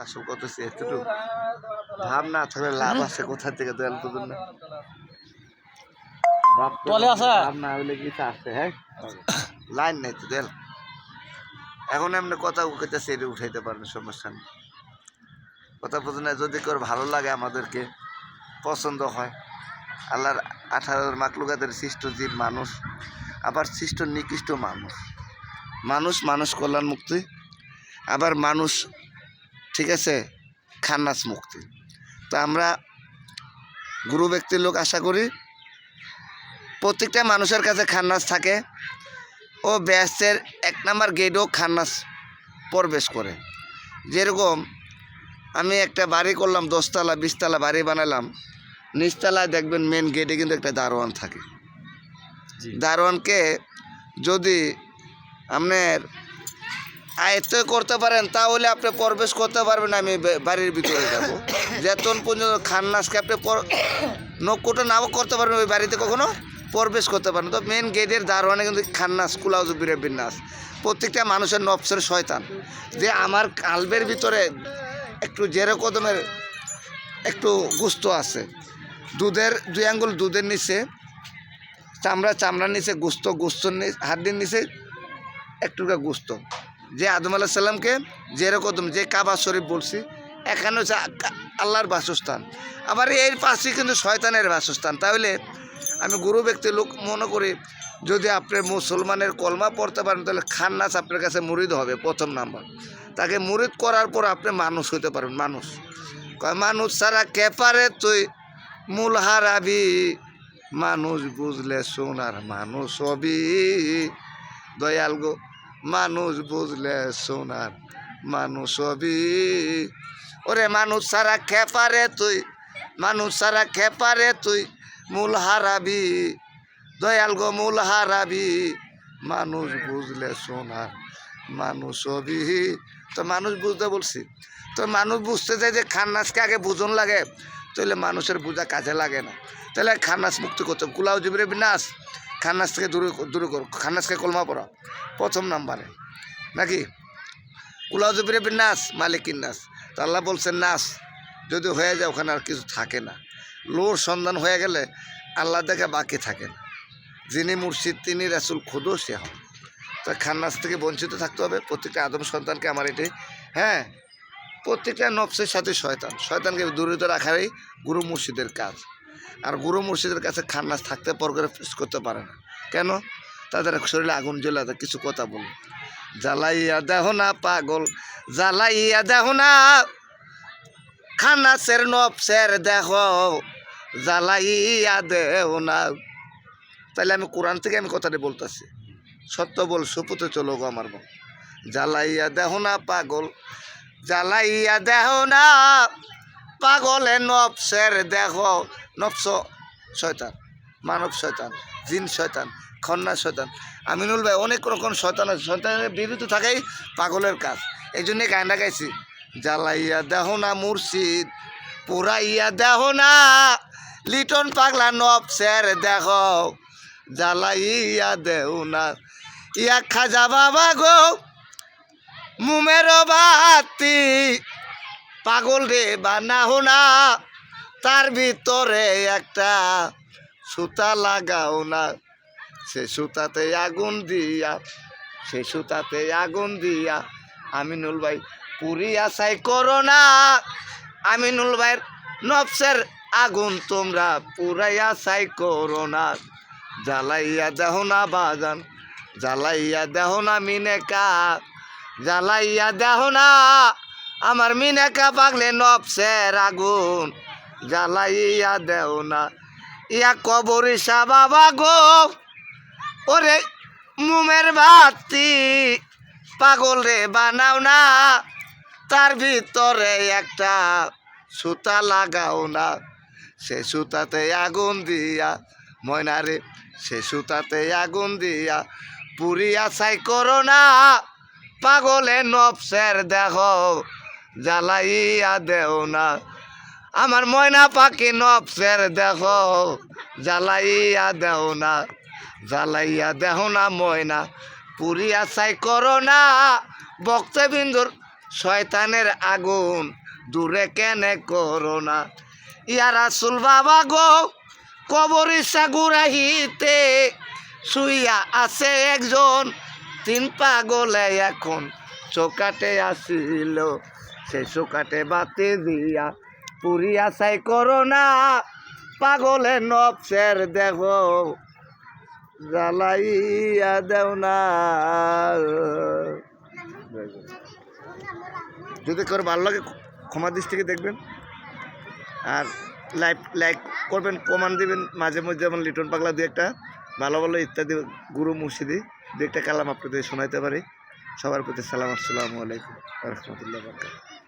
আসল কথা হচ্ছে এতটুকু ভাব না থাকলে লাভ আছে কোথা থেকে দয়াল তো না ভাব না হলে কিছু আসছে হ্যাঁ লাইন নাই তো দেখ এখন এমনি কথা উঠাইতেছে এটা উঠাইতে পারেন সমস্যা নেই কথা বোঝেন যদি কেউ ভালো লাগে আমাদেরকে পছন্দ হয় আল্লাহর 18 মাকলুকাতের সৃষ্ট জীব মানুষ আবার সৃষ্ট নিকৃষ্ট মানুষ মানুষ মানুষ কল্যাণ মুক্তি আবার মানুষ ঠিক আছে খান্নাস মুক্তি তো আমরা গুরু ব্যক্তির লোক আশা করি প্রত্যেকটা মানুষের কাছে খান্নাস থাকে ও ব্যাসের 1 নম্বর গেটও খান্নাস প্রবেশ করে যেরকম আমি একটা বাড়ি করলাম 10 তলা 20 তলা বাড়ি বানালাম নিচতলায় দেখবেন মেন গেটে কিন্তু একটা দারোয়ান থাকে দারোয়ানকে যদি আপনার আয়ত্ত করতে পারেন তাহলে আপনি প্রবেশ করতে পারবেন আমি বাড়ির ভিতরে যাব যেতন পর্যন্ত খান্নাসকে আপনি নকুটা নাও করতে পারবেন ওই বাড়িতে কখনো প্রবেশ করতে পারেন তো মেন গেটের দারোয়ানে কিন্তু খান্নাস কুলাউজুবিরের বিন্যাস প্রত্যেকটা মানুষের নফসের শয়তান যে আমার কালবের ভিতরে একটু জেরে কদমের একটু গুস্ত আছে দুধের 2 আঙ্গুল দুধের নিচে চামড়ার নিচে গুস্তর হাড্ডির নিচে একটুকা গুস্ত যে আদম আলাইহিস সালামকে জেরকদম যে কাবা শরীফ বলছি এখানে হচ্ছে আল্লাহর বাসস্থান আবার এর পাশে কিন্তু শয়তানের বাসস্থান তাহলে আমি গুরু ব্যক্তি লোক মনে করি যদি আপনি মুসলমানের কলমা পড়তে পারেন তাহলে খান্নাস আপনার কাছে মুরিদ হবে 1 নাম্বার তাকে মুরিদ করার পর আপনি মানুষ হইতে পারবেন মানুষ ছাড়া কে পারে তুই মূল হারাবি মানুষ বুঝলে সোনার মানুষ হবি দয়াল গো মানুষ বুঝলে সোনার মানুষ হবি ওরে মানুষ ছাড়া খেপারে তুই মূল হারাবি দয়াল গো মূল হারাবি মানুষ বুঝলে সোনার মানুষ হবি তো মানুষ বুঝতে বলছি তো মানুষ বুঝতে চাই যে খান্নাসকে আগে বুঝন লাগে তাহলে মানুষের বোঝা কাজে লাগে না তাহলে খান্নাস মুক্তি করতে কুলাউজুবিরের বিনাশ খান্নাস থেকে দূরে করো খান্নাসকে কলমা পড়া 1 নাম্বারে নাকি কুলাউজুবিরের বিনাশ মালিকিন নাস তো আল্লাহ বলছেন নাস যদি হয়ে যায় ওখানে আর কিছু থাকে না লোর সন্ধান হয়ে গেলে আল্লাহ দেখে বাকি থাকে না যিনি মুর্শিদ তিনি রাসূল খুদও সে হন তো খান্নাস থেকে বঞ্চিত থাকতে হবে প্রত্যেকটা আদম সন্তানকে আমার এটি হ্যাঁ প্রত্যেকটা নফসের সাথে শয়তানকে দূরিত রাখারই গুরু মুর্শিদের কাজ আর গুরু মুর্শিদের কাছে খান্নাস থাকতে পরগরে ফেস করতে পারে না কেন তাদের শরীরে আগুন জ্বলে কিছু কথা বল জ্বালাইয়া দেহ না পাগল জ্বালাইয়া দেহ না খান্নাসের নফসের দেহ জ্বালাইয়া দেহ না তাহলে আমি কোরআন থেকে আমি কথাটি বলতেছি সত্য বল সুপুতে চলো গো আমার বোন জ্বালাইয়া দেহ না পাগল জ্বালাইয়া দেহ না পাগলের নফসের দেহ নফস শয়তান মানব শয়তান জিন শয়তান খন্না শয়তান আমিনুল ভাই অনেক রকম শয়তান আছে শয়তানের বিরুদ্ধে থাকাই পাগলের কাজ এই জন্যে গানটা গাইছি জ্বালাইয়া দেহ না মুর্শিদ পুরাইয়া দেহ না লিটন পাগলা নফসের দেহ জ্বালাইয়া দেহ না ইয়া খাজা বাবা গো মুমের বাতি পাগল রে বানাও না তার ভিতরে একটা সুতা লাগাও না সে সুতাতে আগুন দিয়া আমিনুল ভাই পুরিয়া ছাই করো না আমিনুল ভাইয়ের নফসের আগুন তোমরা পুরাইয়া ছাই করো না জ্বালাইয়া দেহ না বাজান জ্বালাইয়া দেহ না মিনেকা জ্বালাইয়া দেহ না আমার মিনেকা পাগলে নফসের আগুন জ্বালাইয়া দেহ না ইয়া কবরিসা বাবা গো ওরে মুমের বাতি পাগল রে বানাও না তার ভিতরে একটা সুতা লাগাও না সে সুতাতে আগুন দিয়া ময়না রে সে সুতাতে আগুন দিয়া পুরিয়া ছাই করো না পাগলে নফসের দেহ জ্বালাইয়া দেও না আমার ময়না পাখি নফসের দেহ জ্বালাইয়া দেও না জ্বালাইয়া দেহ না ময়না পুরিয়া ছাই করো না ভক্তবিন্দুর শয়তানের আগুন দূরে কেনে করোনা। ইয়া রাসূল বাবা গো কবরে সাগুরাহিতে শুইয়া আছে একজন, তিন পাগলে এখন চোকাটে আসিল, সে চোকাটে বাতি দিয়া পুরিয়া চাই করোনা। পাগলে নফসের দেহ জ্বালাইয়া দেও না। যদি করে ভালো লাগে ক্ষমা দৃষ্টিকে দেখবেন, আর লাইক করবেন, কমান দিবেন মাঝে মধ্যে, যেমন লিটন পাগলা দু একটা ভালো ভালো ইত্যাদি গুরু মুর্শিদি দু একটা কালাম আপনাদের শোনাইতে পারি। সবার প্রতি সালাম, আসসালামু আলাইকুম ওয়া রাহমাতুল্লাহি ওয়া বারাকাতুহু।